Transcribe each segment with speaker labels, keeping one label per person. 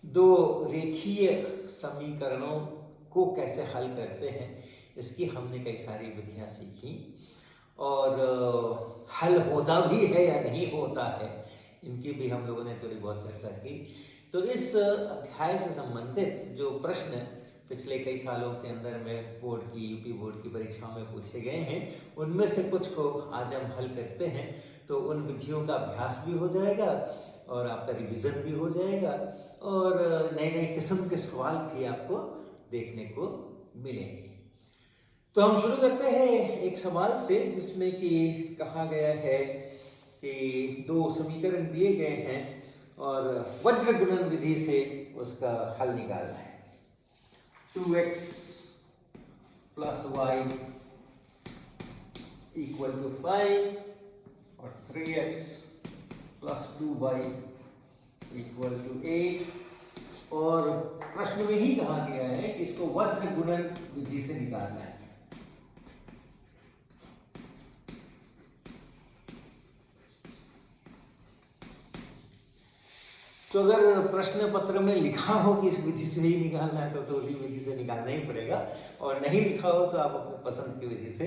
Speaker 1: दो रेखीय समीकरणों को कैसे हल करते हैं इसकी हमने कई सारी विधियां सीखी और हल होता भी है या नहीं होता है इनकी भी हम लोगों ने थोड़ी बहुत चर्चा की। तो इस अध्याय से संबंधित जो प्रश्न पिछले कई सालों के अंदर में बोर्ड की यूपी बोर्ड की परीक्षाओं में पूछे गए हैं उनमें से कुछ को आज हम हल करते हैं। तो उन विधियों का अभ्यास भी हो जाएगा और आपका रिवीजन भी हो जाएगा और नए नए किस्म के सवाल भी आपको देखने को मिलेंगे। तो हम शुरू करते हैं एक सवाल से जिसमें कि कहा गया है कि दो समीकरण दिए गए हैं और वज्र गुणन विधि से उसका हल निकालना है। 2x plus y equal to 5 और 3x plus 2y equal to 8 और प्रश्न में ही कहा गया है कि इसको वज्र गुणन विधि से निकालना है। तो अगर प्रश्न पत्र में लिखा हो कि इस विधि से ही निकालना है तो उसी विधि से निकालना ही पड़ेगा और नहीं लिखा हो तो आप अपने पसंद की विधि से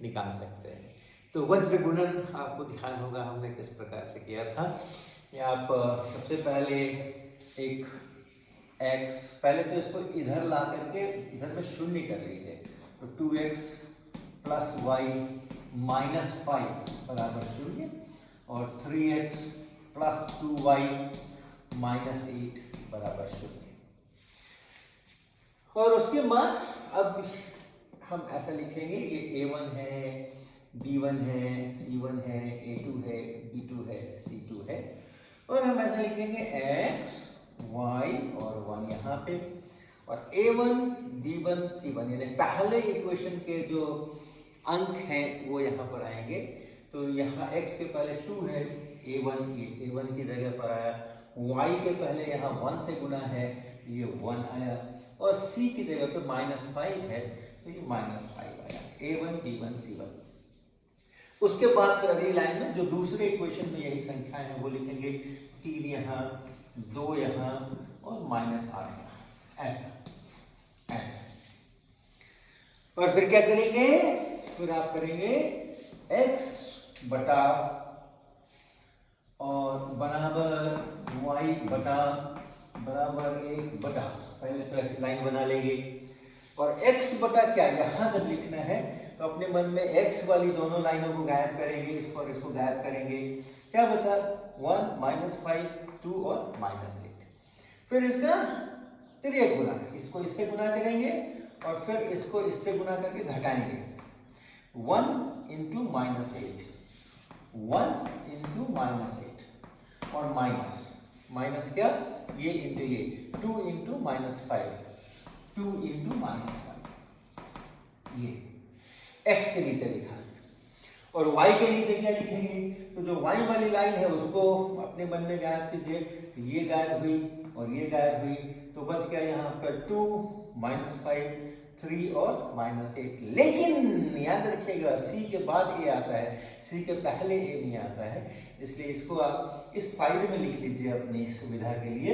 Speaker 1: निकाल सकते हैं। तो वज्र गुणन आपको ध्यान होगा हमने किस प्रकार से किया था। या आप सबसे पहले एक x पहले तो इसको इधर ला करके इधर में शून्य कर लीजिए। तो 2x प्लस वाई माइनस 5 बराबर शून्य और 3x प्लस 2y माइनस 8 बराबर शून्य। और उसके बाद अब हम ऐसा लिखेंगे ये a1 है, b1 है, c1 है, a2 है, b2 है, c2 है और हम ऐसा लिखेंगे x, y और 1 यहाँ पे और a1, b1, c1 यानी पहले इक्वेशन के जो अंक हैं वो यहाँ पर आएंगे। तो यहाँ x के पहले 2 है, a1 की जगह पर आया, y के पहले यहाँ 1 से गुना है ये 1 आया और c की जगह पे -5 है तो ये -5 आया। a1, b1, c1। उसके बाद फिर अगली लाइन में जो दूसरे इक्वेशन में यही संख्याएं हैं वो लिखेंगे 3 यहाँ, 2 यहाँ और -8 यहाँ, ऐसा ऐसा। और फिर क्या करेंगे, फिर आप करेंगे x बटा और बराबर y बटा बराबर 1 बटा, पहले तो ऐसी लाइन बना लेंगे और x बटा क्या यहां जब लिखना है तो अपने मन में x वाली दोनों लाइनों को गायब करेंगे, इसको और इसको गायब करेंगे। क्या बचा 1 -5 2 और -8। फिर इसका तिर्यक गुना, इसको इससे गुना करेंगे और फिर इसको इससे गुना करके घटाएंगे। 1 इंटू -8, 1 इंटू -8 और माइनस क्या ये इंटू ये 2 इंटू -5, 2 इंटू -5 ये x के नीचे लिखा और y के नीचे क्या लिखेंगे। तो जो y वाली लाइन है उसको अपने मन में गायब कीजिए, ये गायब हुई और ये गायब हुई तो बच गया यहाँ पर 2 -5 3 और -8। लेकिन याद रखिएगा c के बाद a आता है, c के पहले a नहीं आता है, इसलिए इसको आप इस साइड में लिख लीजिए अपनी सुविधा के लिए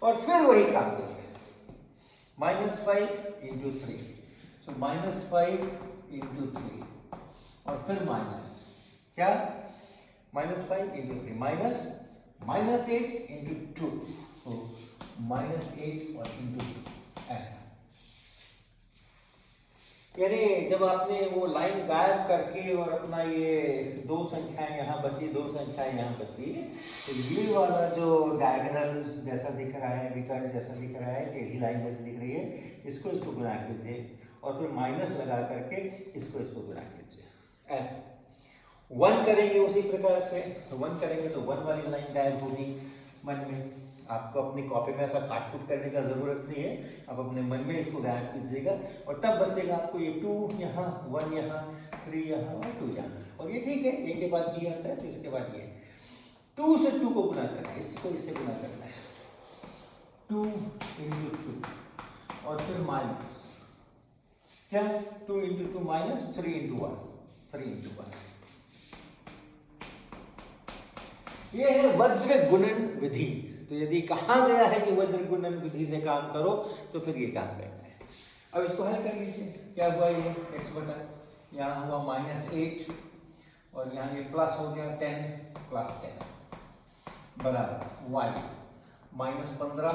Speaker 1: और फिर वही काम करिए। -5 इंटू 3 तो -5 इंटू 3 और फिर माइनस क्या -5 इंटू 3 -8 इंटू 2 तो -8 और इंटू 2 ऐसा। यानी जब आपने वो लाइन गायब करके और अपना ये दो संख्याएं यहाँ बची, दो संख्याएं यहाँ बची, तो ये वाला जो डायगोनल जैसा दिख रहा है, विकर्ण जैसा दिख रहा है, टेढ़ी लाइन जैसी दिख रही है, इसको गुणा कीजिए और फिर माइनस लगा करके इसको गुणा कीजिए ऐसे। 1 करेंगे उसी प्रकार से, तो 1 करेंगे तो 1 वाली लाइन गायब होगी मन में। आपको अपनी कॉपी में ऐसा काट-कूट करने का जरूरत नहीं है, आप अपने मन में इसको गायब कीजिएगा और तब बचेगा आपको ये 2 यहाँ, 1 यहाँ, 3 यहाँ और 2 यहाँ। और ये ठीक है, ए के बाद ये आता है तो इसके बाद ये 2 से 2 को गुना करना है, इसको इससे गुना करना है 2 इंटू 2 और फिर माइनस क्या 2 इंटू 2 माइनस 3 इंटू 1, 3 इंटू 1। ये है वज्र गुणन विधि। तो यदि कहा गया है कि वज्र गुणन विधि से काम करो तो फिर ये काम करना है। अब इसको हल कर लीजिए। क्या हुआ ये x बटा, यहाँ हुआ -8 और यहाँ ये प्लस हो गया 10 प्लस 10 बराबर y -15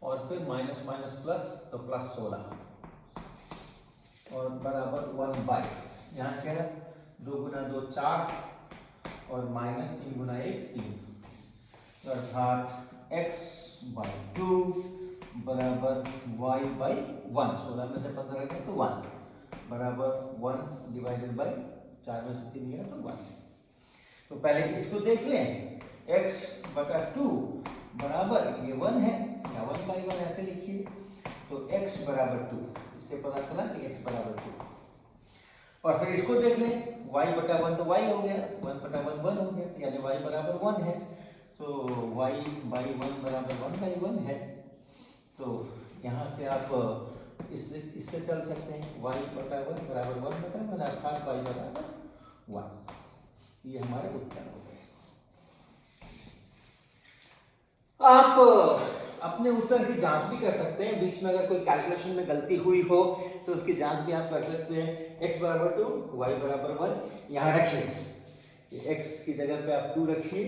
Speaker 1: और फिर माइनस माइनस प्लस तो प्लस 16 और बराबर 1/, यहाँ क्या है 2 गुना 2 4 और -3 गुना 1 3, अर्थात x/2 बराबर y/1। 16 में से 15 गया तो 1 बराबर 1 डिवाइडेड बाई 4 में से 3 गया तो 1। तो पहले इसको देख लें, x/2 बराबर ये 1 है या 1/1 ऐसे लिखिए। तो x बराबर 2, इससे पता चला कि x बराबर 2। और फिर इसको देख लें, y/1 तो y हो गया, 1/1 1 हो गया, यानी y बराबर 1 है। तो y/1 बराबर 1/1 है। तो यहाँ से आप इससे चल सकते हैं, y/1 बराबर 1/1 अर्थात y बराबर 1। ये हमारे उत्तर हो गए। आप अपने उत्तर की जांच भी कर सकते हैं, बीच में अगर कोई कैलकुलेशन में गलती हुई हो तो उसकी जांच भी आप कर सकते हैं। x बराबर 2 y बराबर 1 यहाँ रखिए, x की जगह पे आप 2 रखिए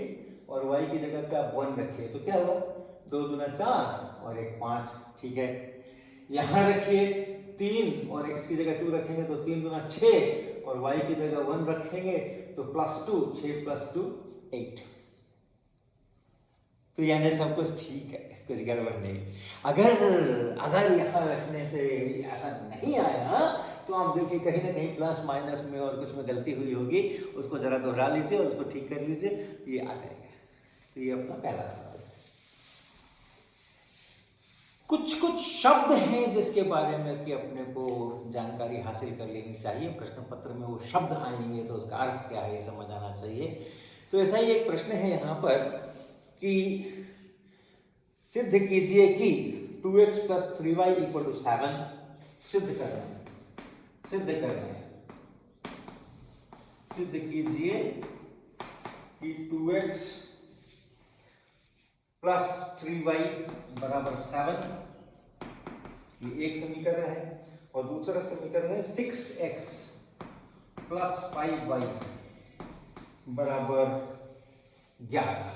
Speaker 1: और y की जगह पे आप 1 रखिए। तो क्या हुआ 2 दूना 4 और 1 5, ठीक है। यहाँ रखिए 3 और x की जगह 2 रखेंगे तो 3 दूना 6 और y की जगह 1 रखेंगे तो +2, 6 + 2 8। तो यानी सब कुछ ठीक है, कुछ गड़बड़ नहीं। अगर यहाँ रखने से ऐसा नहीं आया तो आप देखिए कहीं ना कहीं प्लस माइनस में और कुछ में गलती हुई होगी, उसको जरा दोहरा लीजिए और उसको ठीक कर लीजिए, ये आ जाएगा। तो ये अपना पहला सवाल है। कुछ शब्द हैं जिसके बारे में कि अपने को जानकारी हासिल कर लेनी चाहिए, प्रश्न पत्र में वो शब्द आएंगे तो उसका अर्थ क्या है ये समझ आना चाहिए। तो ऐसा ही एक प्रश्न है यहाँ पर कि सिद्ध कीजिए कि 2x + 3y = 7। सिद्ध करना है, सिद्ध कीजिए कि 2x + 3y = 7। ये एक समीकरण है और दूसरा समीकरण है 6x + 5y = 11।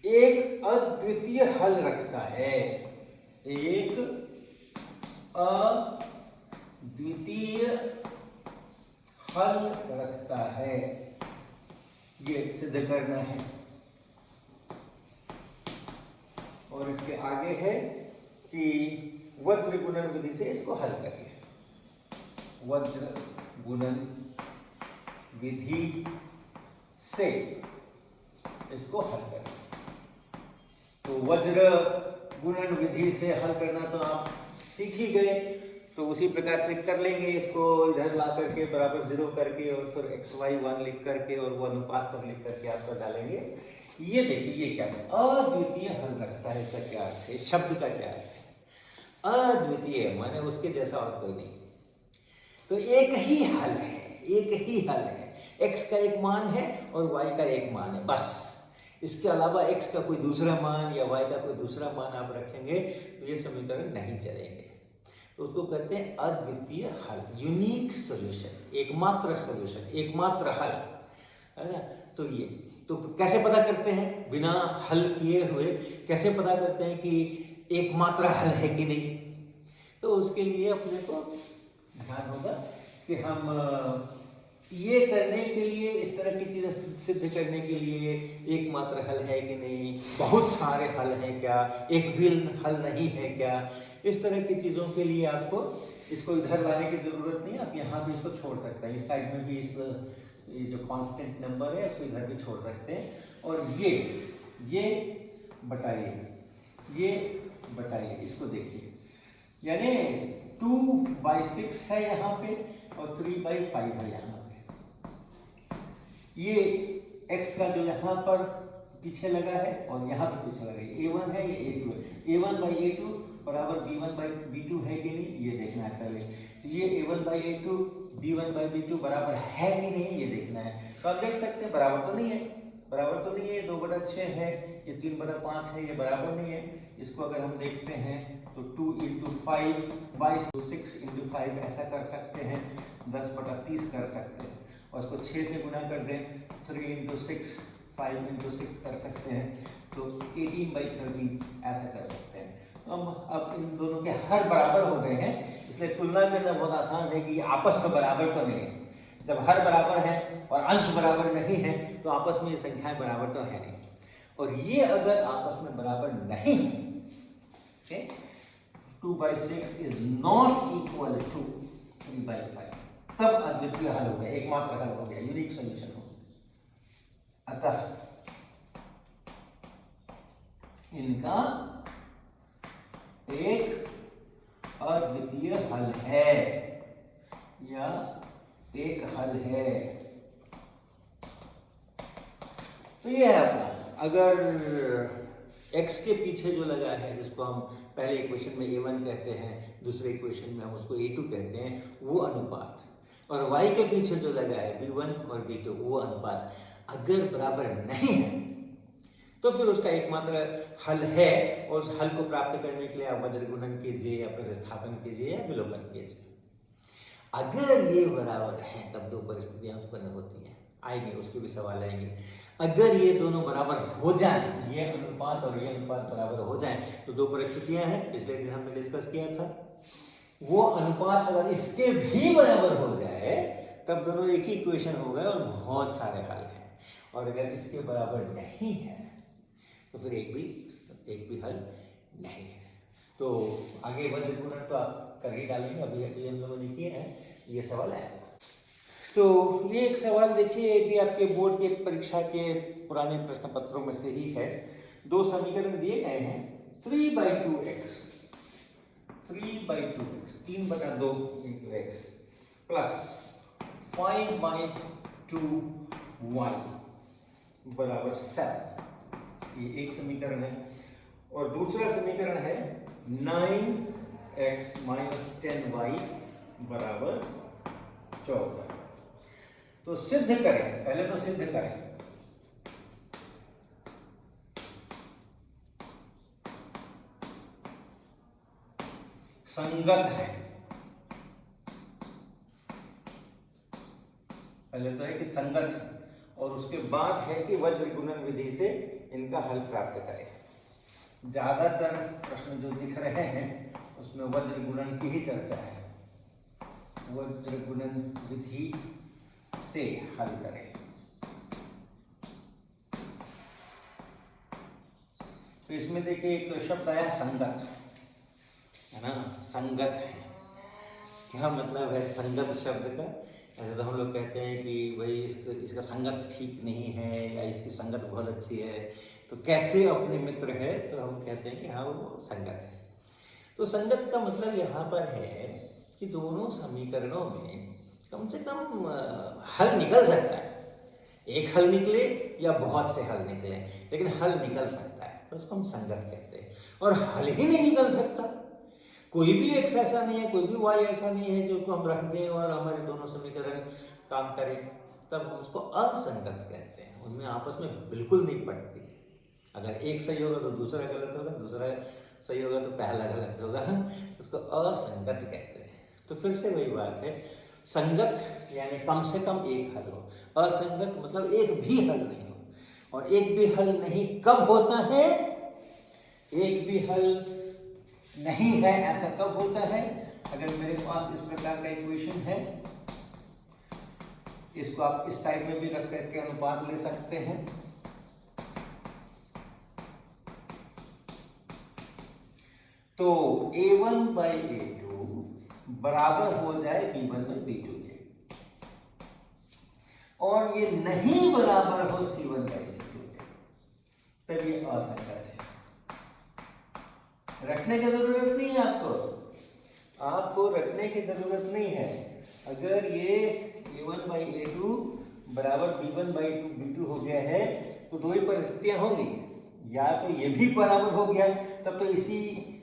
Speaker 1: एक अद्वितीय हल रखता है, एक अद्वितीय हल रखता है, ये सिद्ध करना है। और इसके आगे है कि वज्र गुणन विधि से इसको हल करिए। वज्र गुणन विधि से इसको हल करें। तो वज्र गुणन विधि से हल करना तो आप सीख ही गए, तो उसी प्रकार से कर लेंगे। इसको इधर ला करके बराबर 0 करके और फिर xy 1 लिख करके और वो अनुपात सब लिख करके आप कर डालेंगे। ये देखिए ये क्या है, अद्वितीय हल रखता है। इसका क्या अर्थ है, शब्द का क्या अर्थ है? अद्वितीय माने उसके जैसा और कोई नहीं। तो एक ही हल है, एक ही हल है। x का एक मान है और y का एक मान है, बस। इसके अलावा x का कोई दूसरा मान या y का कोई दूसरा मान आप रखेंगे तो ये समीकरण नहीं चलेंगे। तो उसको कहते हैं अद्वितीय हल, यूनिक सॉल्यूशन, एकमात्र सॉल्यूशन, एकमात्र हल, है ना। तो ये तो कैसे पता करते हैं, बिना हल किए हुए कैसे पता करते हैं कि एकमात्र हल है कि नहीं? तो उसके लिए अपने को ध्यान होगा कि हम ये करने के लिए, इस तरह की चीज़ें सिद्ध करने के लिए एकमात्र हल है कि नहीं, बहुत सारे हल हैं क्या, एक भी हल नहीं है क्या, इस तरह की चीज़ों के लिए आपको इसको इधर लाने की ज़रूरत नहीं। आप यहाँ भी इसको छोड़ सकते हैं, इस साइड में भी ये जो कांस्टेंट नंबर है इसको इधर भी छोड़ सकते हैं। और ये बताइए इसको देखिए, यानी 2/6 है यहाँ पे और 3/5 है यहाँ पे। ये x का जो यहाँ पर पीछे लगा है और यहाँ पे पीछे लगा है, a1 है ये a2 है। a1/a2 बराबर b1/b2 है कि नहीं, ये देखना है पहले। तो ये a1/a2 b1 बाई b2 बराबर है कि नहीं ये देखना है। तो आप देख सकते हैं बराबर तो नहीं है, बराबर तो नहीं है, 2/6 है, ये 3/5 है, ये बराबर नहीं है। इसको अगर हम देखते हैं तो 2 × 5 बाई 6 × 5 ऐसा कर सकते हैं, 10/30 कर सकते हैं, और इसको 6 से गुना कर दें, 3 × 6 5 × 6 कर सकते हैं, तो 18/13 ऐसा कर सकते हैं। तो अब इन दोनों के हर बराबर हो गए हैं, इसलिए तुलना करना बहुत आसान है कि आपस में बराबर तो नहीं है। जब हर बराबर है और अंश बराबर नहीं है तो आपस में ये संख्याएं बराबर तो है नहीं। और ये अगर आपस में बराबर नहीं है, 2/6 इज नॉट इक्वल टू 3/5, तब अद्वितीय हल हो गया, एकमात्र हल हो गया, यूनिक सॉल्यूशन हो गया। अतः इनका एक अद्वितीय हल है या एक हल है। तो ये है अपना, अगर x के पीछे जो लगा है, जिसको हम पहले इक्वेशन में a1 कहते हैं, दूसरे इक्वेशन में हम उसको a2 कहते हैं, वो अनुपात, और y के पीछे जो लगा है b1 और b2 वो अनुपात अगर बराबर नहीं है तो फिर उसका एकमात्र हल है, और उस हल को प्राप्त करने के लिए आप वज्र गुणन कीजिए या प्रतिस्थापन कीजिए या विलोपन कीजिए। अगर ये बराबर है तब दो परिस्थितियां उत्पन्न होती हैं, आएंगे उसके भी सवाल आएंगे। अगर ये दोनों बराबर हो जाएं, ये अनुपात और ये अनुपात बराबर हो जाएं, तो दो परिस्थितियां हैं, पिछले दिन हमने डिस्कस किया था। वो अनुपात अगर इसके भी बराबर हो जाए तब दोनों एक ही इक्वेशन हो गए और बहुत सारे हल हैं। और अगर इसके बराबर नहीं है तो फिर एक भी हल नहीं है। तो आगे वज्र गुणन तो आप कर ही डालेंगे, अभी हम लोगों ने किए हैं ये सवाल ऐसा। तो ये एक सवाल देखिए, ये भी आपके बोर्ड के परीक्षा के पुराने प्रश्न पत्रों में से ही है। दो समीकरण दिए गए हैं, 3/2x 3/2 × x प्लस 5/2y बराबर 7, ये एक समीकरण है। और दूसरा समीकरण है 9x - 10y बराबर 14। तो सिद्ध करें, पहले तो सिद्ध करें। संगत है, पहले तो है कि संगत है, और उसके बाद है कि वज्र गुणन विधि से इनका हल प्राप्त करें। ज्यादातर प्रश्न जो दिख रहे हैं उसमें वज्र गुणन की ही चर्चा है, वज्र गुणन विधि से हल करें। तो इसमें देखिए एक शब्द आया संगत, है ना, संगत है। क्या मतलब है संगत शब्द का? ऐसे तो हम लोग कहते हैं कि भाई इसका संगत ठीक नहीं है या इसकी संगत बहुत अच्छी है, तो कैसे अपने मित्र है, तो हम कहते हैं कि हाँ वो संगत है। तो संगत का मतलब यहाँ पर है कि दोनों समीकरणों में कम से कम हल निकल सकता है। एक हल निकले या बहुत से हल निकले, लेकिन हल निकल सकता है, तो उसको हम संगत कहते हैं। और हल ही नहीं निकल सकता, कोई भी x ऐसा नहीं है, कोई भी y ऐसा नहीं है जो हम रख दें और हमारे दोनों समीकरण काम करें, तब हम उसको असंगत कहते हैं। उनमें आपस में बिल्कुल नहीं पड़ती। अगर एक सही होगा तो दूसरा गलत होगा, दूसरा सही होगा तो पहला गलत होगा, उसको असंगत कहते हैं। तो फिर से वही बात है, संगत यानी कम से कम एक हल हो, असंगत मतलब एक भी हल नहीं हो। और एक भी हल नहीं कब होता है? एक भी हल नहीं है ऐसा कब होता है? अगर मेरे पास इस प्रकार का इक्वेशन है, इसको आप इस टाइप में भी रख करके अनुपात ले सकते हैं। तो a1/a2 बराबर हो जाए b1/b2 के, और ये नहीं बराबर हो c1/c2 के, तब ये असंगत है। रखने की जरूरत नहीं है आपको रखने की जरूरत नहीं है। अगर ये a1/a2 बराबर b1/b2 हो गया है तो दो ही परिस्थितियां होंगी, या तो ये भी बराबर हो गया, तब तो इसी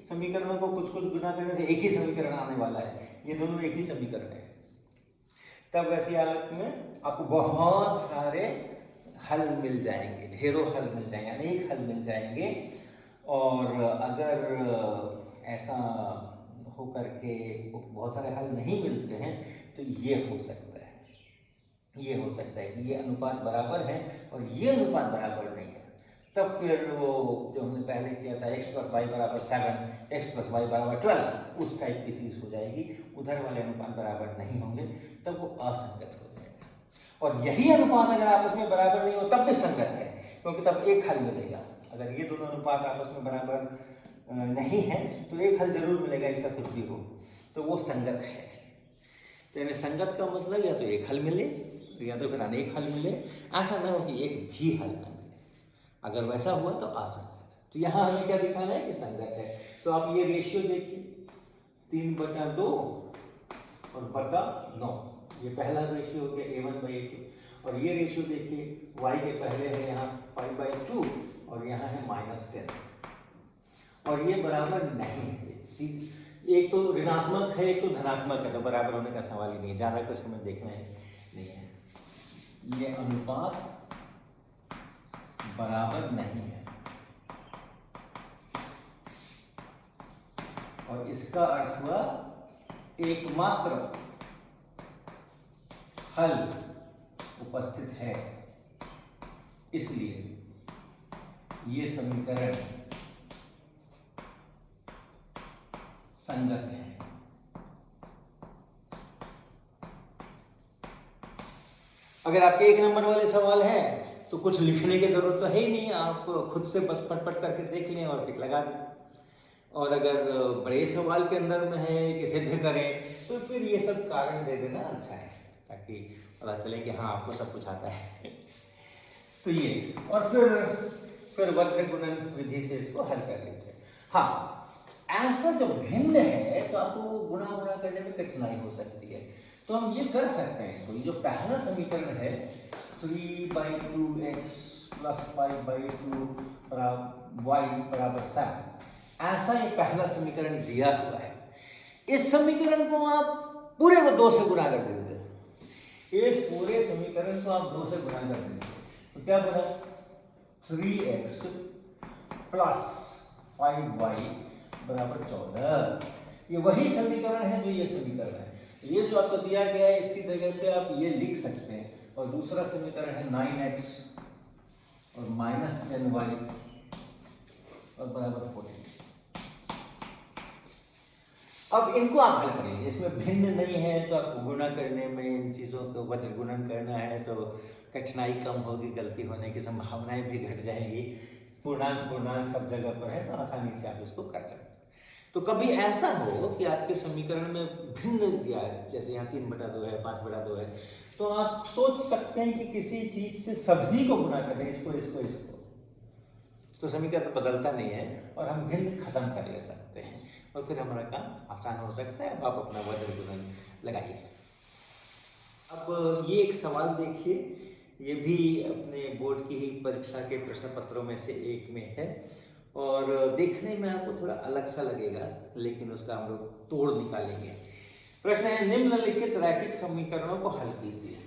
Speaker 1: समीकरणों को कुछ गुना करने से एक ही समीकरण आने वाला है, ये दोनों एक ही समीकरण है। तब ऐसी हालत में आपको बहुत सारे हल मिल जाएंगे, ढेरों हल मिल जाएंगे, अनेक हल मिल जाएंगे। और अगर ऐसा हो करके बहुत सारे हल नहीं मिलते हैं तो ये हो सकता है, ये हो सकता है कि ये अनुपात बराबर है और ये अनुपात बराबर नहीं है। तब फिर वो जो हमने पहले किया था x + y = 7, x + y = 12, उस टाइप की चीज़ हो जाएगी। उधर वाले अनुपात बराबर नहीं होंगे, तब वो असंगत हो जाएगा। और यही अनुपात अगर आपस में बराबर नहीं हो तब भी संगत है, क्योंकि तब एक हल मिलेगा। अगर ये दोनों अनुपात आपस में बराबर नहीं है तो एक हल जरूर मिलेगा, इसका कुछ भी हो, तो वो संगत है। तो यानी संगत का मतलब या तो एक हल मिले या तो फिर अनेक हल मिले, ऐसा ना हो कि एक भी हल ना मिले। अगर वैसा हुआ तो असंगत। तो यहाँ हमें क्या दिखाना है कि संगत है। तो आप ये रेशियो देखिए 3/2 और बटा 9, ये पहला रेशियो हो गया A1/A2। और ये रेशियो देखिए y के पहले है यहाँ 5/2 और यहाँ है -10, और ये बराबर नहीं है। एक तो ऋणात्मक है, एक तो धनात्मक है, तो बराबर होने का सवाल ही नहीं है, ज़्यादा कुछ हमें देखना है नहीं है। ये अनुपात बराबर नहीं है और इसका अर्थ हुआ एकमात्र हल उपस्थित है, इसलिए ये समीकरण संगत है। अगर आपके 1 नंबर वाले सवाल है तो कुछ लिखने की जरूरत तो है ही नहीं, आप खुद से बस पट करके देख लें और टिक लगा दें। और अगर बड़े सवाल के अंदर में है कि सिद्ध करें तो फिर ये सब कारण दे देना अच्छा है, ताकि पता चले कि हाँ आपको सब कुछ आता है। तो ये और फिर वक्र गुणन विधि से इसको हल कर लीजिए। हाँ, ऐसा जब भिन्न है तो आपको वो गुणा करने में कठिनाई हो सकती है, तो हम ये कर सकते हैं इसको। ये जो पहला समीकरण है 3/2x + 5/2 y = 7, ऐसा ये पहला समीकरण दिया हुआ है। इस समीकरण को आप पूरे को 2 से गुणा कर दीजिए। इस पूरे समीकरण को आप 2 से गुणा कर दीजिए तो क्या बना 3x + 5y = 14। ये वही समीकरण है जो ये समीकरण है। ये जो आपको दिया गया है इसकी जगह पे आप ये लिख सकते हैं। और दूसरा समीकरण है 9x और -10y और बराबर 14। अब इनको आप हल कर लीजिए। इसमें भिन्न नहीं है तो आपको गुणा करने में इन चीज़ों को वज्र गुणन करना है तो कठिनाई कम होगी, गलती होने की संभावनाएं भी घट जाएंगी। पूर्णांक सब जगह पर है तो आसानी से आप इसको कर सकते हैं। तो कभी ऐसा हो कि आपके समीकरण में भिन्न दिया है, जैसे यहाँ 3/2 है, 5/2 है, तो आप सोच सकते हैं कि किसी चीज से सभी को गुणा करें, इसको, तो समीकरण बदलता नहीं है और हम भिन्न खत्म कर ले सकते हैं और फिर हमारा काम आसान हो सकता है। अब आप अपना वज्र गुणन लगाइए। अब ये एक सवाल देखिए, ये भी अपने बोर्ड की ही परीक्षा के प्रश्न पत्रों में से एक में है और देखने में आपको थोड़ा अलग सा लगेगा, लेकिन उसका हम लोग तोड़ निकालेंगे। प्रश्न है निम्नलिखित रैखिक समीकरणों को हल कीजिए।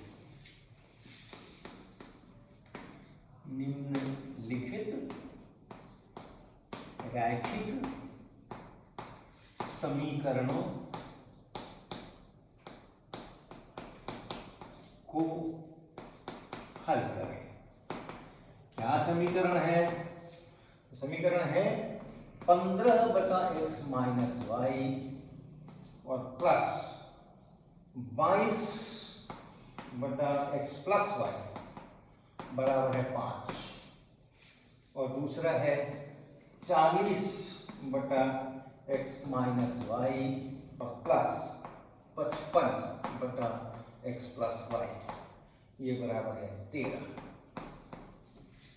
Speaker 1: निम्नलिखित रैखिक समीकरणों को हल करें। क्या समीकरण है? समीकरण है 15/x - y और प्लस 22/x + y बराबर है 5 और दूसरा है 40/x - y और प्लस 55/x + y, ये बराबर है 13।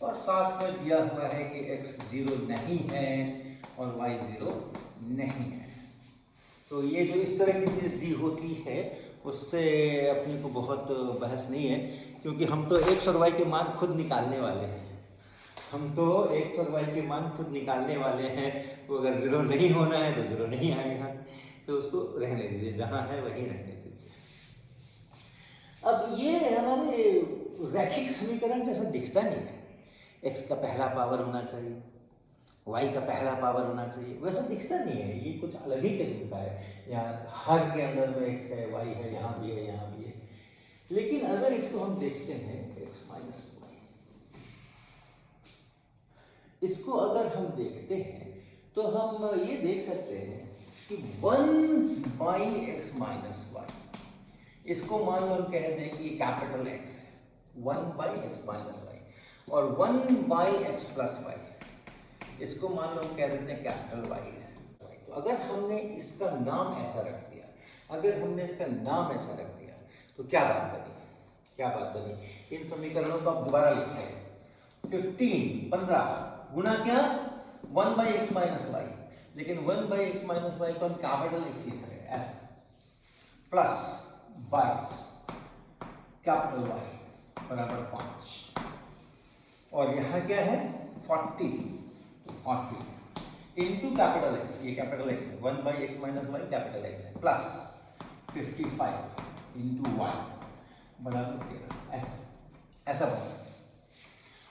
Speaker 1: और साथ में दिया हुआ है कि x 0 नहीं है और y 0 नहीं है। तो ये जो इस तरह की चीज़ दी होती है उससे अपने को बहुत बहस नहीं है, क्योंकि हम तो x और y के मान खुद निकालने वाले हैं। वो अगर 0 नहीं होना है तो 0 नहीं आएगा, तो उसको रहने दीजिए, जहाँ है वहीं रहने दीजिए। अब ये 15/x - y + 22 = 0 है, तो 15/x - y + 22 = 0 है। तो 15/x - y + 22 = 0 है। तो 15/x - y + 22 = 0 है। तो 15/x - y + 22 = 0 है। तो ये अब ये हमारे रैखिक समीकरण जैसा दिखता नहीं है। x का पहला पावर होना चाहिए, y का पहला पावर होना चाहिए, वैसा दिखता नहीं है। ये कुछ अलग ही किस्म का है। यहाँ हर के अंदर में x है, y है, यहाँ भी है, यहाँ भी है। लेकिन अगर इसको हम देखते हैं x माइनस वाई, इसको अगर हम देखते हैं तो हम ये देख सकते हैं कि 1 बाई एक्स माइनस वाई, इसको मान लो हम कह दें कि कैपिटल X है, 1 बाई एक्स माइनस वाई, और 1 बाई एक्स प्लस वाई, इसको मान लो हम कह देते हैं कैपिटल Y है। तो अगर हमने इसका नाम ऐसा रख दिया, अगर हमने इसका नाम ऐसा रख दिया तो क्या बात बनी? क्या बात बनी? इन समीकरणों को आप दोबारा लिखते हैं। 15 गुना क्या? 1 बाई एक्स माइनस वाई, लेकिन 1 बाई एक्स माइनस वाई को हम कैपिटल X लिख रहे हैं ऐसा, प्लस 22 कैपिटल Y बराबर 5, और यहाँ क्या है 40 इंटू कैपिटल X, ये कैपिटल X है, 1 by x minus y capital X है, प्लस 55 इंटू वाई बराबर 13, ऐसा बना।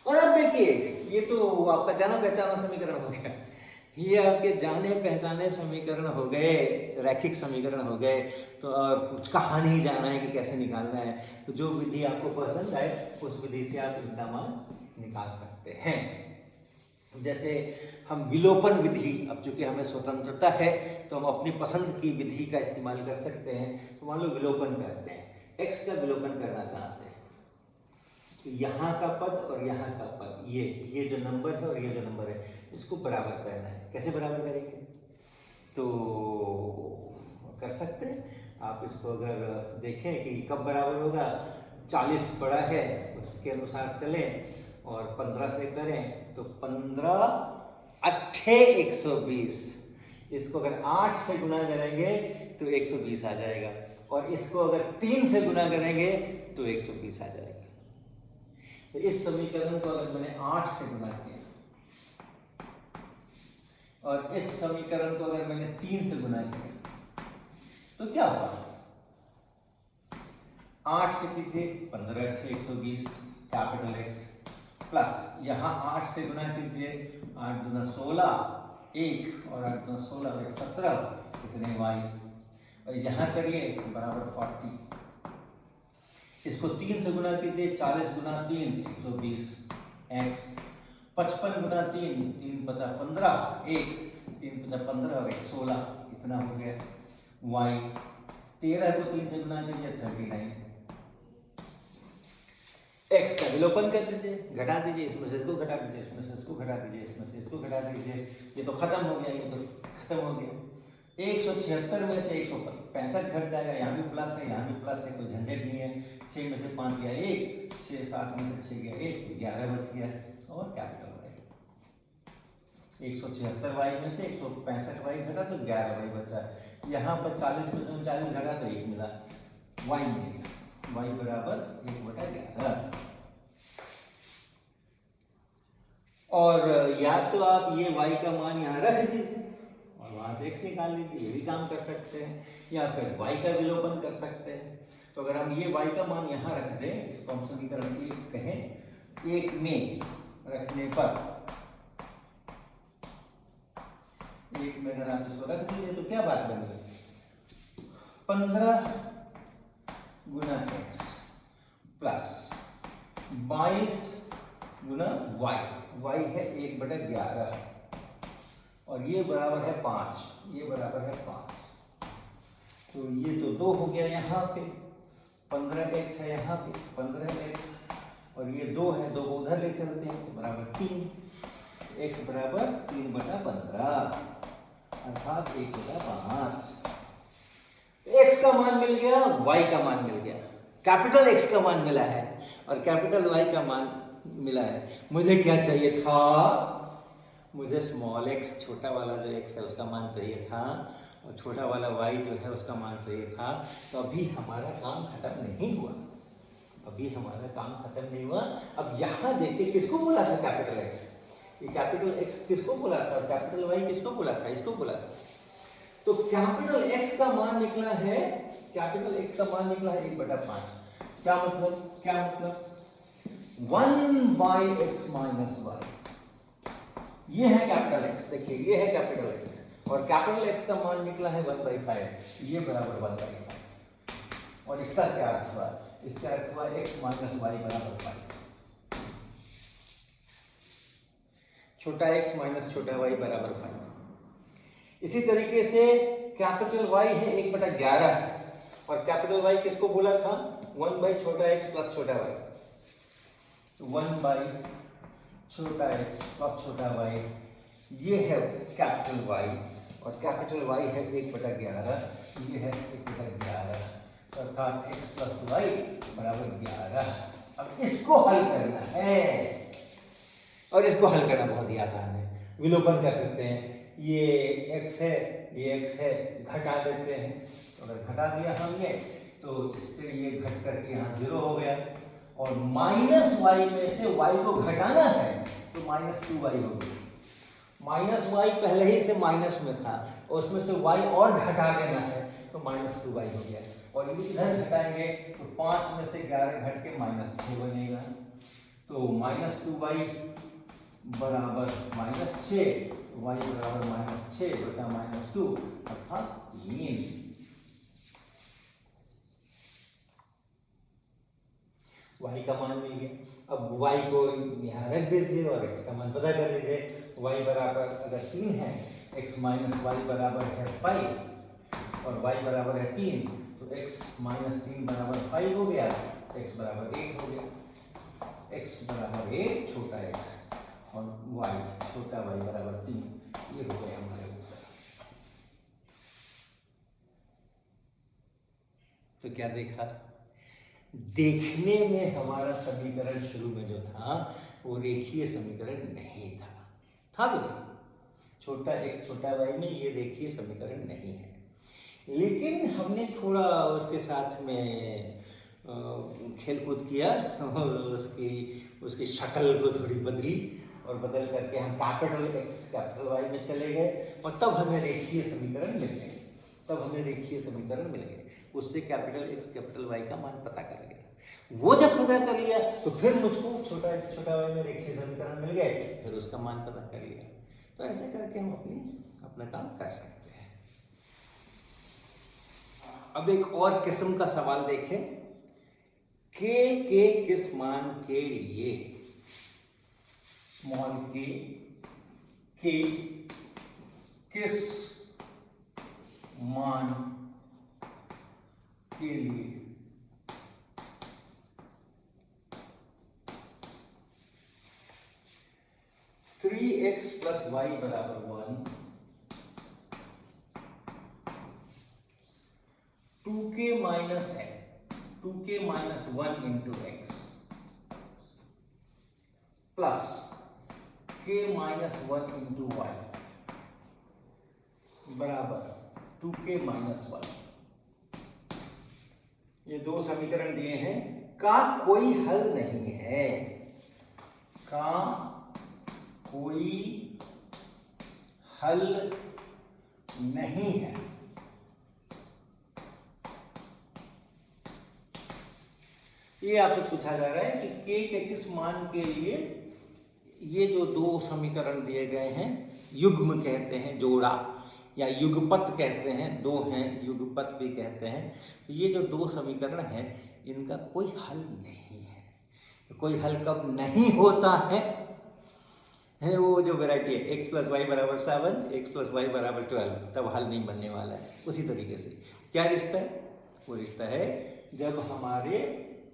Speaker 1: और अब देखिए, ये तो आपका जाना पहचाना समीकरण हो गया, ये आपके जाने पहचाने समीकरण हो गए, रैखिक समीकरण हो गए। तो और कुछ कहा नहीं जाना है कि कैसे निकालना है, तो जो विधि आपको पसंद आए उस विधि से आप इनका मान निकाल सकते हैं। जैसे हम विलोपन विधि, अब चूंकि हमें स्वतंत्रता है तो हम अपनी पसंद की विधि का इस्तेमाल कर सकते हैं। तो मान लो विलोपन करते हैं, x का विलोपन करना चाहते हैं, तो यहाँ का पद और यहाँ का पद, ये जो नंबर है और ये जो नंबर है, इसको बराबर करना है। कैसे बराबर करेंगे? तो कर सकते हैं आप इसको, अगर देखें कि कब बराबर होगा, 40 बड़ा है उसके अनुसार चलें, और 15 से करें तो 15 अट्ठे 120, इसको अगर 8 से गुना करेंगे तो 120 आ जाएगा, और इसको अगर 3 से गुना करेंगे तो 120 आ जाएगा। तो इस समीकरण को अगर मैंने 8 से गुना किया और इस समीकरण को अगर मैंने 3 से गुना किया तो क्या हुआ? 8 से कीजिए 15 अट्ठे 120 कैपिटल X, प्लस यहाँ 8 से गुना कीजिए, 8 दूना 16 1, और 8 दूना 16 और 17, इतने y, और यहाँ करिए बराबर 40। इसको 3 से गुना कीजिए, 40 गुना 3 120 x, 55 गुना 3 3 50 15 1, 3 50 15 और 1 16, इतना हो गया y। 13 को 3 से गुना कीजिए 39, x का विलोपन कर दीजिए, घटा दीजिए, इसमें से इसको घटा दीजिए, इसमें से इसको घटा दीजिए, इसमें से इसको घटा दीजिए, ये तो खत्म हो गया, ये तो खत्म हो गया। 176 में से 165 घट जाएगा, यहाँ भी प्लस है, यहाँ भी प्लस है, कोई झंझट नहीं है। 6 में से 5 गया 1, 6 7 में से 6 गया 1, 11 बच गया, और कैपिटल Y 176 y में से 165 y घटा तो 11 y बचा। यहाँ पर 40 में से 39 घटा तो 1 मिला, y मिल गया, y बराबर 1/11। और या तो आप ये y का मान यहाँ रख दीजिए और वहां से x निकाल लीजिए, ये भी काम कर सकते हैं, या फिर y का विलोपन कर सकते हैं। तो अगर हम ये y का मान यहाँ रख दें, इसको हम समीकरण 1 कहें, 1 में रखने पर, 1 में अगर आप इसको रख दीजिए तो क्या बात बनी? 15 गुना x प्लस 22 गुना y, y है 1/11, और ये बराबर है 5, ये बराबर है 5। तो ये तो 2 हो गया यहाँ पे, 15x है यहाँ पे 15x, और ये 2 है, 2 को उधर ले चलते हैं तो बराबर 3, x बराबर 3/15 अर्थात 1/5। x का मान मिल गया, y का मान मिल गया, कैपिटल X का मान मिला है और कैपिटल Y का मान मिला है। मुझे क्या चाहिए था? मुझे स्मॉल x, छोटा वाला जो x है उसका मान चाहिए था, और छोटा वाला y जो है उसका मान चाहिए था। तो अभी हमारा काम खत्म नहीं हुआ, अभी हमारा काम खत्म नहीं हुआ। अब यहाँ देखिए, किसको बोला था कैपिटल X? ये कैपिटल X किसको बोला था, कैपिटल Y किसको बोला था? इसको बोला था। तो कैपिटल X का मान निकला है, कैपिटल X का मान निकला है 1/5। क्या मतलब 1 बाई एक्स माइनस वाई, ये है कैपिटल एक्स। देखिए ये है कैपिटल एक्स, और कैपिटल एक्स का मान निकला है 1/5, ये बराबर 1/5। और इसका क्या अर्थ हुआ? इसका अर्थ हुआ एक्स माइनस वाई बराबर 5। छोटा एक्स माइनस छोटा वाई बराबर 5। इसी तरीके से कैपिटल वाई है 1/11, और कैपिटल वाई किसको बोला था? 1 बाई छोटा एक्स प्लस छोटा वाई। 1 बाई छोटा एक्स प्लस छोटा वाई, ये है कैपिटल वाई, और कैपिटल वाई है 1/11, ये है 1/11, अर्थात एक्स प्लस वाई बराबर 11। अब इसको हल करना है, और इसको हल करना बहुत ही आसान है। विलोपन कर देते हैं, ये x है, ये x है, घटा देते हैं। तो अगर घटा दिया हमने तो इससे ये घट करके यहाँ 0 हो गया, और माइनस वाई में से y को घटाना है तो -2y हो गया। माइनस वाई पहले ही से माइनस में था, और उसमें से y और घटा देना है तो -2y हो गया, और इधर घटाएंगे तो 5 में से 11 घट के -6 बनेगा। तो -2y बराबर -6, y बराबर -6 बटा -2 अर्थात 3। y का मान मिल गया। अब y को यहाँ रख दीजिए और x का मान पता कर लीजिए। y बराबर अगर 3 है, x माइनस वाई बराबर है 5, और y बराबर है 3, तो x माइनस 3 बराबर 5 हो गया, x बराबर 8 हो गया। x बराबर 8 छोटा x, और y छोटा y बराबर 3, ये हो गया हमारे उत्तर। तो क्या देखा? देखने में हमारा समीकरण शुरू में जो था वो रेखीय समीकरण नहीं था भी नहीं। छोटा x छोटा y में ये रेखीय समीकरण नहीं है, लेकिन हमने थोड़ा उसके साथ में खेलकूद किया, और उसकी शक्ल को थोड़ी बदली, और बदल करके हम कैपिटल x कैपिटल y में चले गए, और तब हमें रेखीय समीकरण मिल गए। उससे कैपिटल x कैपिटल y का मान पता कर लिया। वो जब पता कर लिया तो फिर मुझको छोटा x छोटा y में रेखीय समीकरण मिल गए, फिर उसका मान पता कर लिया। तो ऐसे करके हम अपना काम कर सकते हैं। अब एक और किस्म का सवाल देखें। के किस मान के लिए, स्मॉल के किस मान के लिए 3x प्लस वाई बराबर 1, 2k minus 1 into x plus k minus 1 into y बराबर 2k माइनस 1, ये दो समीकरण दिए हैं, का कोई हल नहीं है, का कोई हल नहीं है। ये आपसे पूछा जा रहा है कि k के किस मान के लिए ये जो दो समीकरण दिए गए हैं, युग्म कहते हैं, जोड़ा या युगपत कहते हैं, दो हैं युगपत भी कहते हैं। तो ये जो दो समीकरण हैं इनका कोई हल नहीं है। तो कोई हल कब नहीं होता है वो जो वैरायटी है x प्लस वाई बराबर 7, x प्लस वाई बराबर 12, तब हल नहीं बनने वाला है। उसी तरीके से क्या रिश्ता है? वो रिश्ता है जब हमारे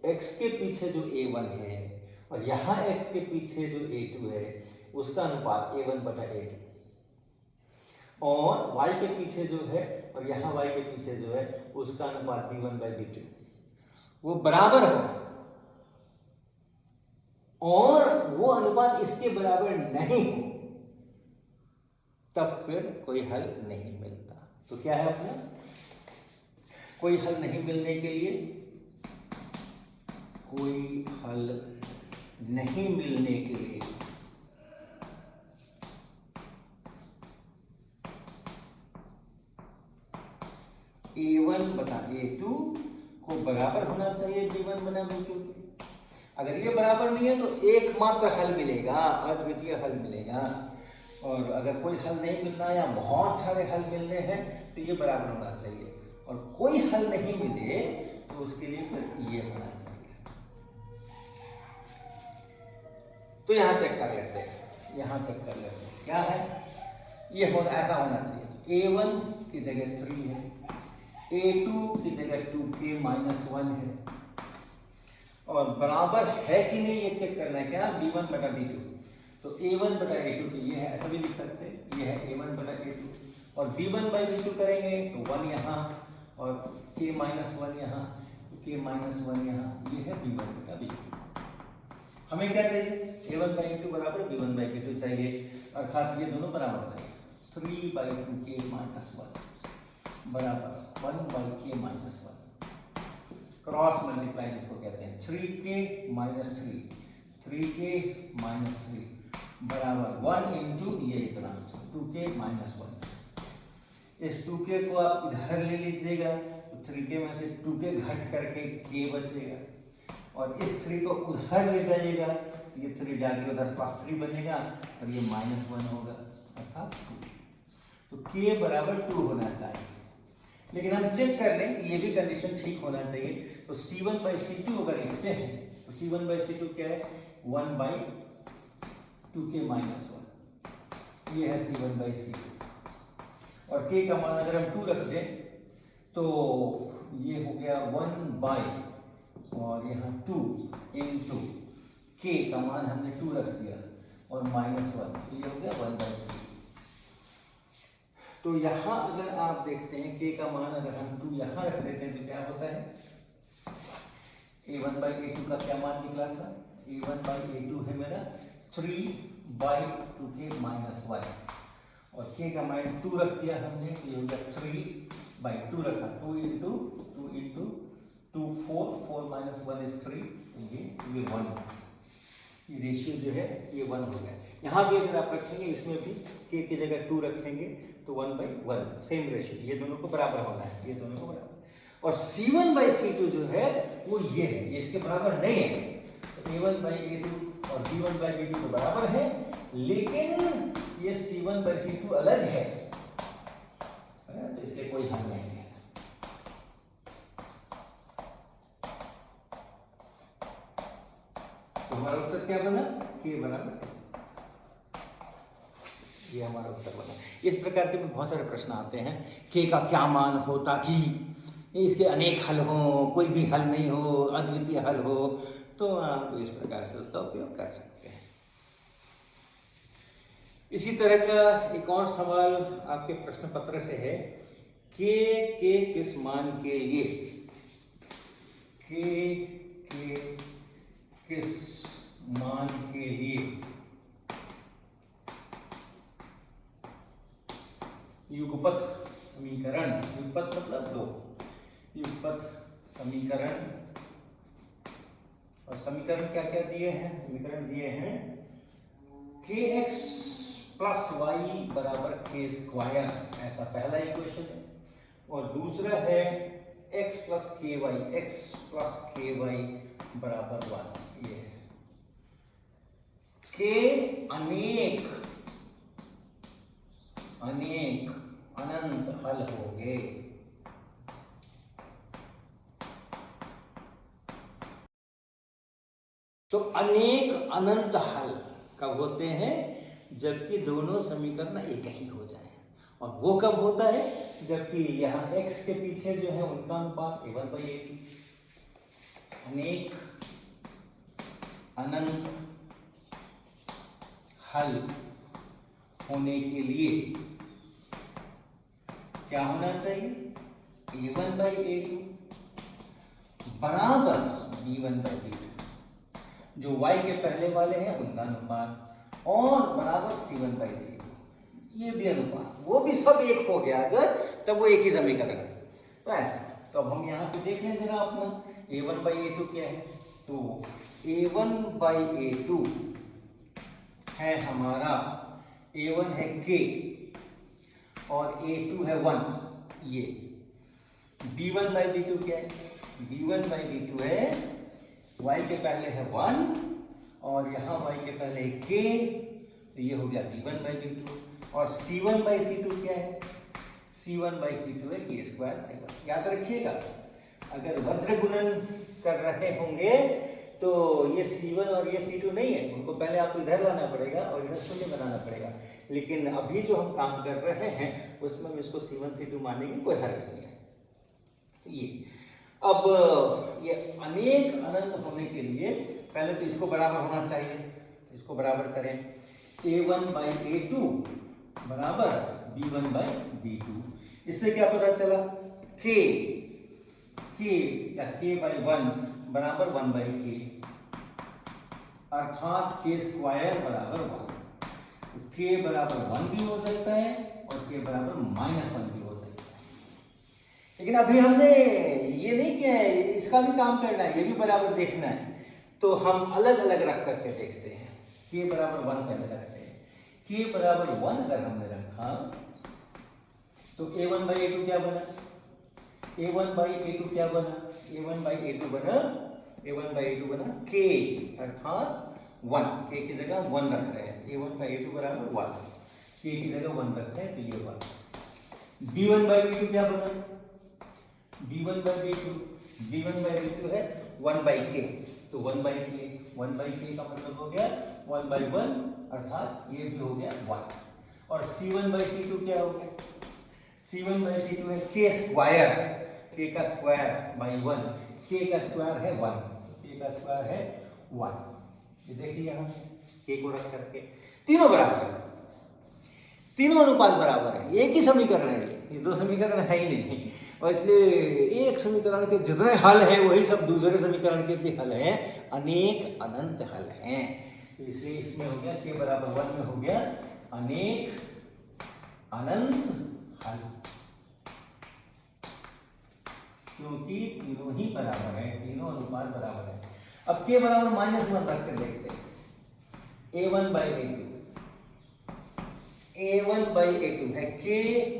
Speaker 1: x के पीछे जो a1 है और यहाँ x के पीछे जो a2 है उसका अनुपात a1 बटा a2, और y के पीछे जो है और यहाँ y के पीछे जो है उसका अनुपात b1 बाई b2 वो बराबर हो, और वो अनुपात इसके बराबर नहीं हो, तब फिर कोई हल नहीं मिलता। तो क्या है अपना कोई हल नहीं मिलने के लिए, कोई हल नहीं मिलने के लिए a1 बटा a2 को बराबर होना चाहिए b1 बना b2 के। अगर ये बराबर नहीं है तो एकमात्र हल मिलेगा, अद्वितीय हल मिलेगा। और अगर कोई हल नहीं मिलना या बहुत सारे हल मिलने हैं तो ये बराबर होना चाहिए, और कोई हल नहीं मिले तो उसके लिए फिर ये होना चाहिए। तो यहां चेक कर लेते हैं, यहां चेक कर लेते हैं क्या है। ये होना ऐसा होना चाहिए, a1 की जगह 3 है, a2 की जगह 2k-1 है, और बराबर है कि नहीं ये चेक करना है क्या, b1 बटा b2। तो a1 बटा a2 तो ये है, ऐसा भी लिख सकते हैं, ये है a1 बटा a2, और b1 बाई b2 करेंगे तो 1 यहाँ और k-1 यहाँ, k-1 यहाँ, ये है b1 बटा b2। हमें क्या चाहिए, a1 बाई a2 बराबर b1 बाई b2 चाहिए, अर्थात ये दोनों बराबर चाहिए। 3 बाई 2k-1 बराबर 1 बाई k-1, क्रॉस मल्टीप्लाई जिसको कहते हैं, 3k-3, 3k-3 बराबर 1 इंटू ये इतना 2k-1। इस 2k को आप इधर ले लीजिएगा तो 3k में से 2k घट करके k बचेगा, और इस 3 को उधर ले जाइएगा तो ये 3 जाके उधर +3 बनेगा और ये -1 होगा, अर्थात 2। तो k बराबर 2 होना चाहिए, लेकिन हम चेक कर लें कि ये भी कंडीशन ठीक होना चाहिए। तो c1 बाई c2 अगर लिखते हैं तो c1 बाई c2 क्या है, 1 बाई 2k-1, ये है c1 बाई c2, और k का मान अगर हम 2 रख दें तो ये हो गया 1 बाई और यहाँ 2 इंटू k का मान हमने 2 रख दिया और -1, तो ये हो गया 1 बाई 3। तो यहाँ अगर आप देखते हैं k का मान अगर हम 2 यहाँ रख देते हैं तो क्या होता है, a1 बाई a2 का क्या मान निकला था, a1 बाई a2 है मेरा 3 बाई 2k-1, और k का मान 2 रख दिया हमने, ये हो गया 3 बाई 2 रखा, 2 इंटू 2 4 -1 is 3, ये 1, ये रेशियो जो है ये 1 हो गया। यहाँ भी अगर आप रखेंगे इसमें भी k की जगह 2 रखेंगे तो 1 बाई 1, सेम रेशियो, ये दोनों को बराबर होना है, ये दोनों को बराबर। और c1 बाई c2 जो है वो ये है, ये इसके बराबर नहीं है। तो a1 बाई a2 और b1 बाई b2 तो बराबर है, लेकिन ये c1 बाई c2 अलग है, तो इसलिए कोई हल नहीं है। तो हमारा उत्तर क्या बना, k बराबर, ये हमारा उत्तर बना। इस प्रकार के बहुत सारे प्रश्न आते हैं, k का क्या मान हो ताकि इसके अनेक हल हो, कोई भी हल नहीं हो, अद्वितीय हल हो, तो आप इस प्रकार से उसका उपयोग कर सकते हैं। इसी तरह का एक और सवाल आपके प्रश्न पत्र से है, के किस मान के लिए, के किस मान के लिए युगपत समीकरण, युगपत मतलब दो, युगपत समीकरण, और समीकरण क्या क्या दिए हैं, समीकरण दिए हैं kx प्लस वाई बराबर k स्क्वायर, ऐसा पहला इक्वेशन है, और दूसरा है x प्लस ky बराबर 1, ये है। k अनेक अनंत हल होंगे, तो अनेक अनंत हल कब होते हैं, जबकि दोनों समीकरण एक ही हो जाए, और वो कब होता है, जबकि यहाँ x के पीछे जो है उनका अनुपात a1 बाई a2। अनेक अनंत हल होने के लिए क्या होना चाहिए, a1 बाई a2 बराबर b1 बाई b2, जो y के पहले वाले हैं उनका अनुपात, और बराबर c1 बाई c2, ये भी अनुपात, वो भी सब एक हो गया अगर, तब वो एक ही समीकरण है। तो ऐसा, तो अब हम यहाँ पे देख लें जरा अपना a1 बाई a2 क्या है, तो a1 बाई a2 है हमारा, a1 है k और a2 है 1, ये b1 बाई b2 क्या है, b1 बाई b2 है, y के पहले है 1 और यहाँ y के पहले k, तो ये हो गया b1 बाई b2। और c1 बाई c2 क्या है? c1 बाई c2 है k स्क्वायर बाई 1। याद रखिएगा, अगर वज्र गुणन कर रहे होंगे तो ये c1 और ये c2 नहीं है, उनको पहले आपको इधर लाना पड़ेगा और इधर शून्य बनाना पड़ेगा। लेकिन अभी जो हम काम कर रहे हैं उसमें हम इसको c1 c2 मानने की कोई हर्ज नहीं है। तो ये अब ये अनेक अनंत होने के लिए पहले तो इसको बराबर होना चाहिए, इसको बराबर करें। a1 बाई a2 बराबर b1 बाई b2। इससे क्या पता चला? k या k बाई 1 बराबर 1 बाई k, अर्थात k स्क्वायर बराबर 1। k बराबर 1 भी हो सकता है और k बराबर -1 भी हो सकता है। लेकिन अभी हमने ये नहीं किया है, इसका भी काम करना है, ये भी बराबर देखना है। तो हम अलग अलग रख करके देखते हैं। k बराबर 1 पहले रखते हैं। k बराबर 1 अगर हमने रखा तो a1 बाई a2 क्या बना? a1 बाई a2 क्या बना? a1 बाई a2 बना, a1 बाई a2 बना k, अर्थात 1। k की जगह 1 रख रहे हैं। a1 बाई a2 बराबर 1, k की जगह 1 रख रहे हैं, तो ये 1। b1 बाई b2 क्या बना? b1 बाई b2 है 1 बाई k, तो 1 बाई k, 1 बाई k का मतलब हो गया 1 बाई 1, अर्थात ये भी हो गया 1। और c1 बाई c2 क्या हो गया? c1 बाई c2 है k स्क्वायर, k का स्क्वायर बाई 1, k का स्क्वायर है 1, k का स्क्वायर है 1। ये देखिए यहाँ k को रख करके तीनों बराबर है, तीनों अनुपात बराबर है। एक ही समीकरण है, ये दो समीकरण है ही नहीं। और इसलिए एक समीकरण के जितने हल हैं वही सब दूसरे समीकरण के भी हल हैं, अनेक अनंत हल हैं। तो इसलिए इसमें हो गया k बराबर 1 में हो गया अनेक अनंत हल, क्योंकि तीनों ही बराबर है, तीनों अनुपात बराबर है। अब k बराबर -1 रख कर देखते हैं। a1 by a2, a1 by a2 है k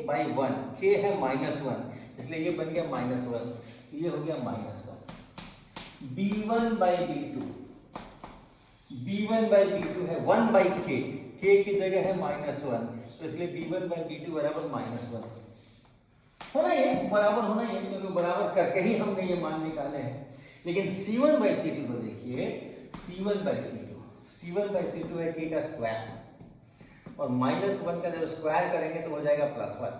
Speaker 1: बाई 1, k है -1, इसलिए ये बन गया -1, ये हो गया -1। b1 by b2, b1 by b2 है 1 बाई k, k की जगह है -1, तो इसलिए b1 बाई b2 बराबर -1 होना ही है, बराबर होना ही है, क्योंकि बराबर करके ही हमने ये मान निकाले हैं। लेकिन c1 बाई c2 को देखिए, c1 बाई c2 है k का स्क्वायर और -1 का जब स्क्वायर करेंगे तो हो जाएगा +1।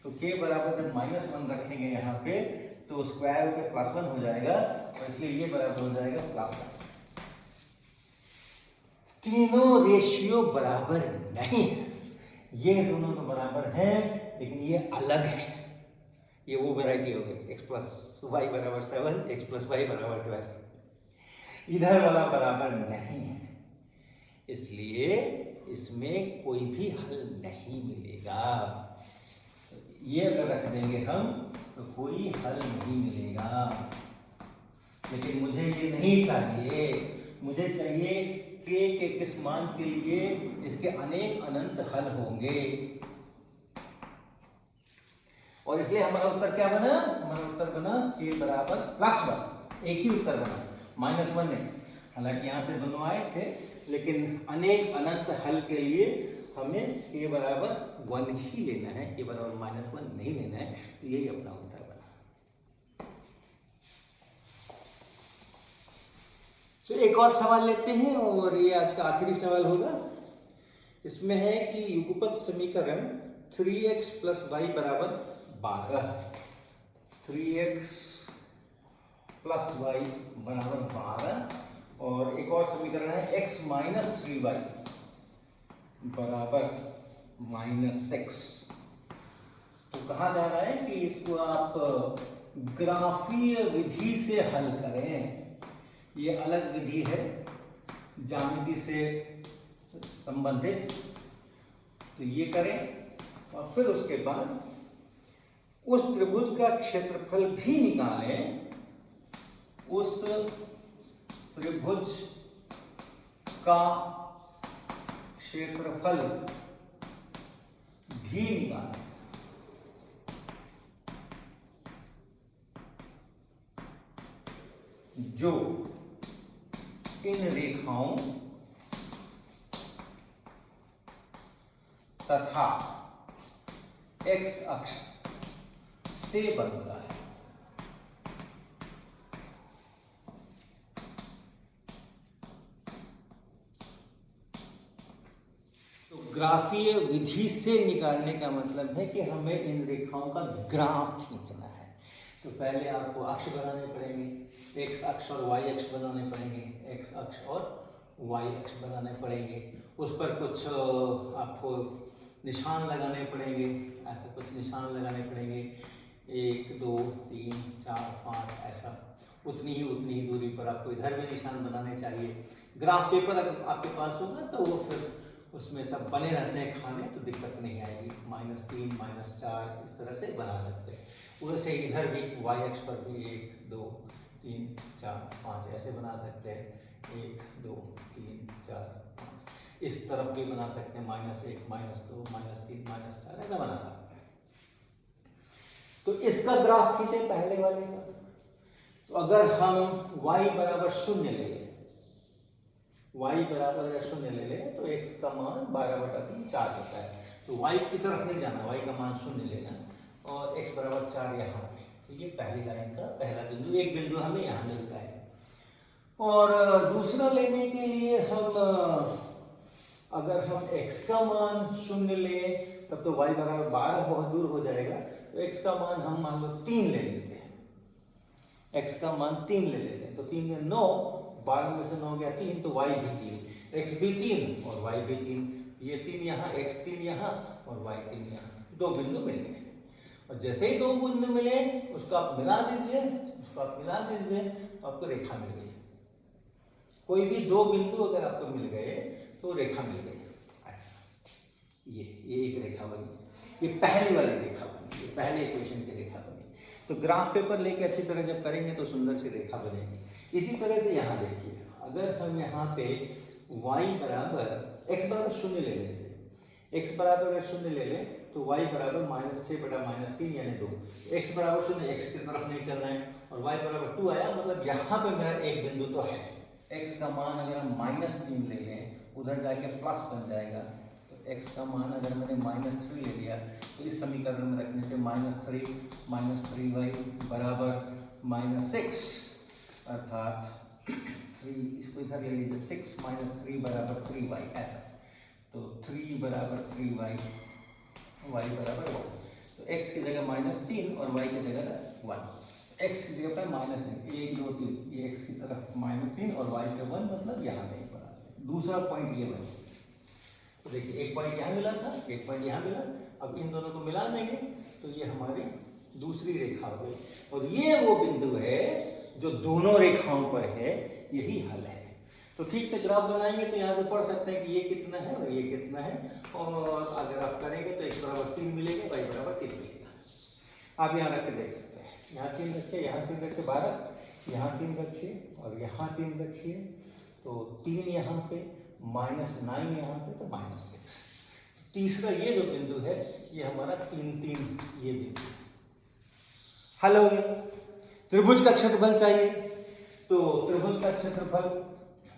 Speaker 1: तो k बराबर जब -1 रखेंगे यहाँ पे तो स्क्वायर होकर +1 हो जाएगा और इसलिए ये बराबर हो जाएगा +1। तीनों रेशियो बराबर नहीं है, ये दोनों तो बराबर हैं लेकिन ये अलग है। ये वो वैरायटी हो गई x प्लस वाई बराबर 7, x प्लस वाई बराबर 12। इधर वाला बराबर नहीं है, इसलिए इसमें कोई भी हल नहीं मिलेगा। ये अगर रख देंगे हम तो कोई हल नहीं मिलेगा। लेकिन मुझे ये नहीं चाहिए, मुझे चाहिए k के किस मान के लिए इसके अनेक अनंत हल होंगे। और इसलिए हमारा उत्तर क्या बना? हमारा उत्तर बना k बराबर +1। एक ही उत्तर बना, -1 नहीं। हालांकि यहां से दोनों आए थे, लेकिन अनेक अनंत हल के लिए हमें k बराबर 1 ही लेना है, k बराबर -1 नहीं लेना है। तो यही अपना उत्तर बना। तो एक और सवाल लेते हैं और ये आज का आखिरी सवाल होगा। इसमें है कि युगपत समीकरण 3x + y बराबर 12, 3x + y बराबर 12, और एक और समीकरण है x - 3y बराबर -6। तो कहा जा रहा है कि इसको आप ग्राफीय विधि से हल करें। ये अलग विधि है, ज्यामिति से संबंधित। तो ये करें और फिर उसके बाद उस त्रिभुज का क्षेत्रफल भी निकालें, उस त्रिभुज का क्षेत्रफल भी निकालें। जो इन रेखाओं तथा x अक्ष से बनता है। तो ग्राफीय विधि से निकालने का मतलब है कि हमें इन रेखाओं का ग्राफ खींचना है। तो पहले आपको अक्ष बनाने पड़ेंगे, x अक्ष और y अक्ष बनाने पड़ेंगे, x अक्ष और y अक्ष बनाने पड़ेंगे। उस पर कुछ आपको निशान लगाने पड़ेंगे, ऐसा कुछ निशान लगाने पड़ेंगे, 1 2 3 4 5 ऐसा, उतनी ही दूरी पर आपको इधर भी निशान बनाने चाहिए। ग्राफ पेपर अगर आपके पास होगा तो वो फिर उसमें सब बने रहते हैं खाने, तो दिक्कत नहीं आएगी। -3 -4 इस तरह से बना सकते हैं। वैसे इधर भी y अक्ष पर भी 1 2 3 4 5 ऐसे बना सकते हैं, 1 2 3 4 5। इस तरफ भी बना सकते हैं, -1 -2 -3 -4 ऐसा बना सकते हैं। तो इसका ग्राफ खींचे पहले वाले का। तो अगर हम y बराबर 0 ले लें, y बराबर अगर 0 ले लें तो x का मान 12/3 4 होता है। तो y की तरफ नहीं जाना, y का मान 0 लेना और x बराबर 4 यहाँ पे। तो ये पहली लाइन का पहला बिंदु, एक बिंदु हमें यहाँ मिलता है। और दूसरा लेने के लिए हम अगर हम x का मान 0 लें तब तो y बराबर 12 बहुत दूर हो जाएगा। तो x का मान हम मान लो 3 ले लेते हैं, x का मान 3 ले लेते हैं। तो 3 में 9, 12 में से 9 गया 3, तो y भी 3, x भी 3 और y भी 3। ये 3 यहाँ, x 3 यहाँ और y 3 यहाँ, 2 बिंदु मिल गए। और जैसे ही 2 बिंदु मिले उसको आप मिला दीजिए, तो आपको रेखा मिल गई। कोई भी 2 बिंदु अगर आपको मिल गए तो रेखा मिल गई। ऐसा ये एक रेखा बनी, ये पहली वाली रेखा बनी, ये पहले इक्वेशन की रेखा बनी। तो ग्राफ पेपर लेके अच्छी तरह जब करेंगे तो सुंदर सी रेखा बनेगी। इसी तरह से यहाँ देखिए, अगर हम यहाँ पे y बराबर x बराबर 0 ले लेते, x बराबर 0 ले लें तो y बराबर -6/-3 यानी 2। x बराबर 0, x की तरफ नहीं चल रहे हैं, और y बराबर 2 आया, मतलब यहाँ पे मेरा एक बिंदु तो है। x का मान अगर हम -3 ले लें, उधर जाके प्लस बन जाएगा। तो x का मान अगर मैंने -3 ले लिया तो इस समीकरण में रखने पे -3y बराबर -6, अर्थात 3, इसको इधर ले लीजिए, 6 - 3 बराबर 3y ऐसा। तो 3 बराबर 3y, y बराबर 1। तो x की जगह -3 और y की जगह 1। x की जगह पर -3, 1 2 3, ये x की तरफ -3 और y पे 1, मतलब यहाँ कहीं पर आ गया। दूसरा पॉइंट ये बना। तो देखिए एक पॉइंट यहाँ मिला था, एक पॉइंट यहाँ मिला। अब इन दोनों को मिला देंगे तो ये हमारी दूसरी रेखा हो गई। और ये वो बिंदु है जो दोनों रेखाओं पर है, यही हल है। तो ठीक से ग्राफ बनाएंगे तो यहाँ से पढ़ सकते हैं कि ये कितना है और ये कितना है। और अगर आप करेंगे तो x बराबर 3 मिलेगा, y बराबर 3 मिलेगा। आप यहाँ रख के देख सकते हैं, यहाँ 3 रखिए, यहाँ 3 रखिए, 12, यहाँ 3 रखिए और यहाँ 3 रखिए। तो 3 यहाँ पे, -9 यहाँ पे, तो -6। तीसरा ये जो बिंदु है ये हमारा 3 3 ये बिंदु हल हो गया। त्रिभुज का क्षेत्रफल चाहिए, तो त्रिभुज का क्षेत्रफल,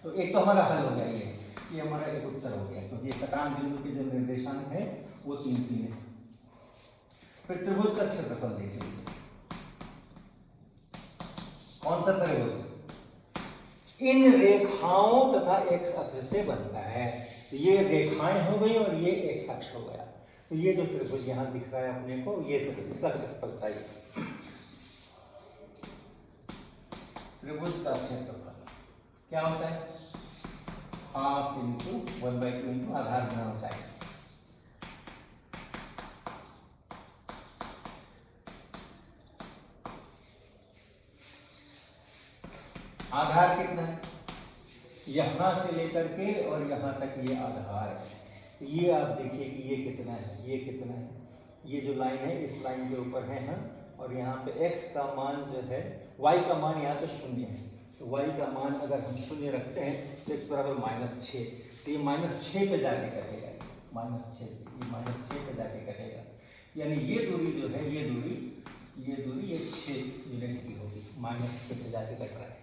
Speaker 1: तो एक तो हमारा हल हो गया, ये हमारा एक उत्तर हो गया, क्योंकि तो कटान बिंदु के जो निर्देशांक है वो 3 3 है। फिर त्रिभुज का क्षेत्रफल देख लीजिए, कौन सा त्रिभुज? इन रेखाओं तथा x अक्ष से बनता है। तो ये रेखाएं हो गई और ये x अक्ष हो गया। तो ये जो त्रिभुज यहाँ दिख रहा है अपने को, ये त्रिभुज, इसका क्षेत्रफल चाहिए। त्रिभुज का क्षेत्रफल क्या होता है? हाफ इंटू 1/2 इंटू आधार गुना ऊंचाई। आधार कितना है? यहां से लेकर के और यहां तक ये आधार है। ये आप देखिए कि ये कितना है, ये कितना है। ये जो लाइन है इस लाइन के ऊपर है हम, और यहाँ पे x का मान जो है, y का मान यहाँ पे 0 है। तो y का मान अगर हम 0 रखते हैं तो x बराबर -6। तो ये -6 पे जाके करेगा, -6, ये -6 पे जाके करेगा। यानी ये दूरी जो है, ये दूरी ये 6 यूनिट की होगी, -6 पे जाके कट रहा है।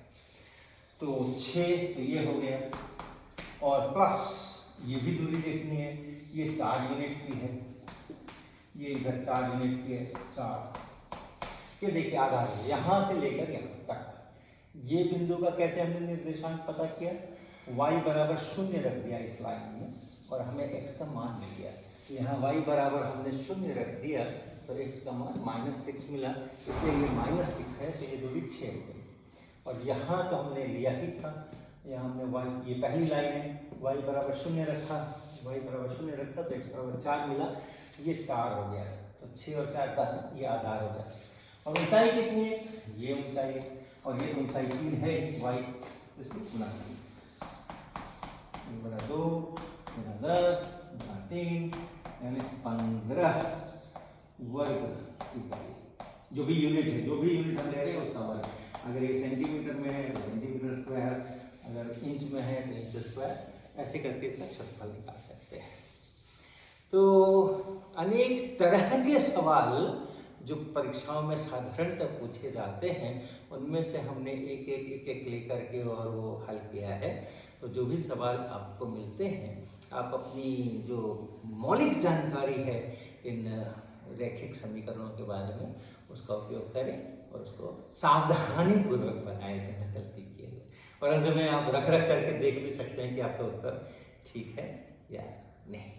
Speaker 1: तो 6 तो ये हो गया, और प्लस ये भी दूरी देखनी है, ये 4 यूनिट की है, ये इधर 4 यूनिट की है, 4। ये देखिए आधार है यहाँ से लेकर यहाँ तक। ये बिंदु का कैसे हमने निर्देशांक पता किया, y बराबर 0 रख दिया इस लाइन में, और हमें x का मान मिल गया। यहाँ y बराबर हमने 0 रख दिया तो x का मान -6 मिला, इसलिए ये -6 है, तो ये दूरी 6 हो गई। और यहाँ तो हमने लिया ही था, यहाँ हमने y, ये पहली लाइन है, y बराबर 0 रखा, y बराबर 0 रखा तो x बराबर 4 मिला, ये 4 हो गया। तो 6 और 4 10, ये आधार हो गया। और ऊंचाई कितनी है, ये ऊंचाई है, और ये ऊंचाई 3 है y, तो इसको गुना करिए, 2 × 10 × 3 यानी 15 वर्ग इकाई। जो भी यूनिट है, जो भी यूनिट हम ले रहे हैं उसका वर्ग। अगर ये सेंटीमीटर में है तो सेंटीमीटर स्क्वायर, अगर इंच में है तो इंच स्क्वायर, ऐसे करके इसका क्षेत्रफल निकाल सकते हैं। तो अनेक तरह के सवाल जो परीक्षाओं में साधारणतः पूछे जाते हैं, उनमें से हमने एक लेकर के और वो हल किया है। तो जो भी सवाल आपको मिलते हैं, आप अपनी जो मौलिक जानकारी है इन रैखिक समीकरणों के बारे में, उसका उपयोग करें और उसको सावधानी पूर्वक बनाएं बिना गलती किए हुए। और अंत में आप रख करके देख भी सकते हैं कि आपका उत्तर ठीक है या नहीं।